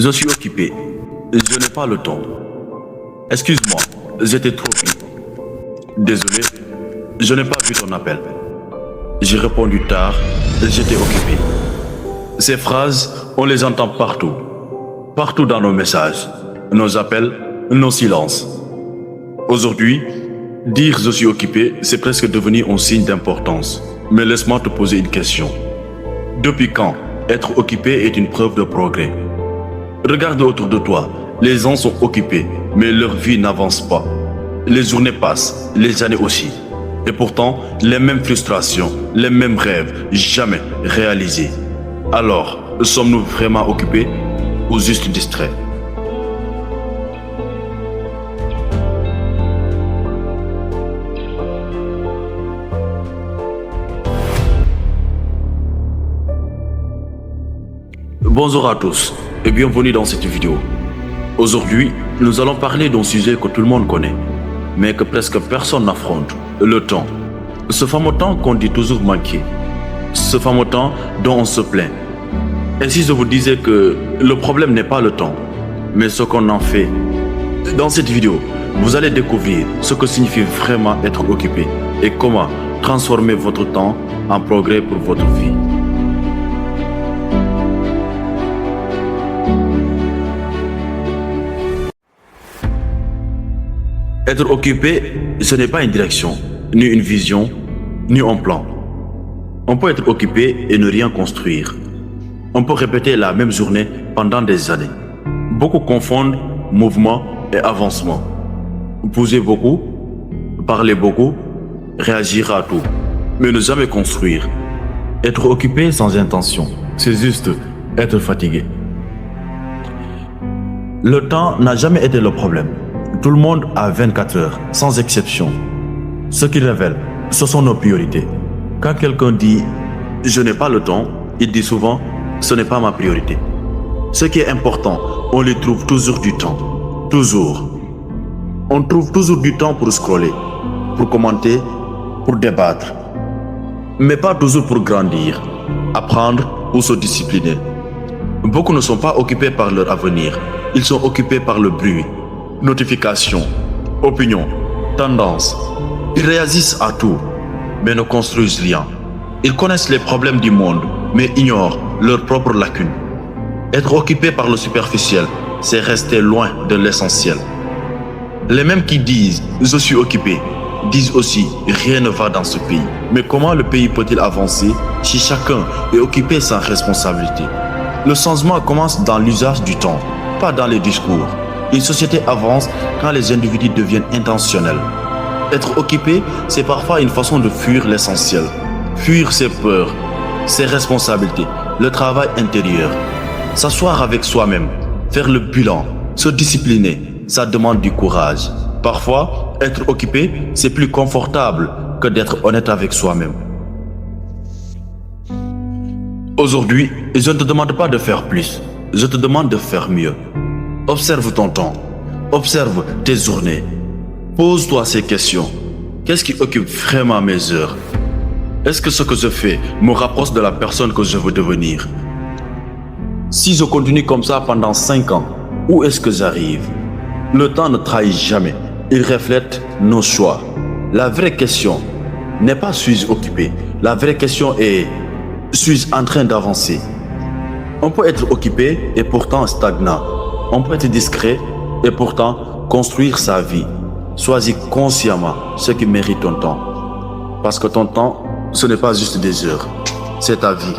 Je suis occupé. Je n'ai pas le temps. Excuse-moi, j'étais trop pris. Désolé, je n'ai pas vu ton appel. J'ai répondu tard, j'étais occupé. Ces phrases, on les entend partout. Partout dans nos messages, nos appels, nos silences. Aujourd'hui, dire je suis occupé, c'est presque devenu un signe d'importance. Mais laisse-moi te poser une question. Depuis quand être occupé est une preuve de progrès? Regarde autour de toi, les gens sont occupés, mais leur vie n'avance pas. Les journées passent, les années aussi. Et pourtant, les mêmes frustrations, les mêmes rêves, jamais réalisés. Alors, sommes-nous vraiment occupés ou juste distraits? Bonjour à tous et bienvenue dans cette vidéo. Aujourd'hui, nous allons parler d'un sujet que tout le monde connaît, mais que presque personne n'affronte, le temps. Ce fameux temps qu'on dit toujours manquer. Ce fameux temps dont on se plaint. Et si je vous disais que le problème n'est pas le temps, mais ce qu'on en fait? Dans cette vidéo, vous allez découvrir ce que signifie vraiment être occupé et comment transformer votre temps en progrès pour votre vie. Être occupé, ce n'est pas une direction, ni une vision, ni un plan. On peut être occupé et ne rien construire. On peut répéter la même journée pendant des années. Beaucoup confondent mouvement et avancement. Bouger beaucoup, parler beaucoup, réagir à tout, mais ne jamais construire. Être occupé sans intention, c'est juste être fatigué. Le temps n'a jamais été le problème. Tout le monde a 24 heures, sans exception. Ce qui révèle, ce sont nos priorités. Quand quelqu'un dit « je n'ai pas le temps », il dit souvent « ce n'est pas ma priorité ». Ce qui est important, on lui trouve toujours du temps. Toujours. On trouve toujours du temps pour scroller, pour commenter, pour débattre. Mais pas toujours pour grandir, apprendre ou se discipliner. Beaucoup ne sont pas occupés par leur avenir. Ils sont occupés par le bruit. Notifications, opinions, tendances. Ils réagissent à tout, mais ne construisent rien. Ils connaissent les problèmes du monde, mais ignorent leurs propres lacunes. Être occupé par le superficiel, c'est rester loin de l'essentiel. Les mêmes qui disent « je suis occupé » disent aussi « rien ne va dans ce pays ». Mais comment le pays peut-il avancer si chacun est occupé sans responsabilité? Le changement commence dans l'usage du temps, pas dans les discours. Une société avance quand les individus deviennent intentionnels. Être occupé, c'est parfois une façon de fuir l'essentiel. Fuir ses peurs, ses responsabilités, le travail intérieur. S'asseoir avec soi-même, faire le bilan, se discipliner, ça demande du courage. Parfois, être occupé, c'est plus confortable que d'être honnête avec soi-même. Aujourd'hui, je ne te demande pas de faire plus, je te demande de faire mieux. Observe ton temps, observe tes journées. Pose-toi ces questions. Qu'est-ce qui occupe vraiment mes heures? Est-ce que ce que je fais me rapproche de la personne que je veux devenir? Si je continue comme ça pendant 5 ans, où est-ce que j'arrive? Le temps ne trahit jamais. Il reflète nos choix. La vraie question n'est pas suis-je occupé? La vraie question est suis-je en train d'avancer? On peut être occupé et pourtant stagnant. On peut être discret et pourtant construire sa vie. Choisis consciemment ce qui mérite ton temps. Parce que ton temps, ce n'est pas juste des heures, c'est ta vie.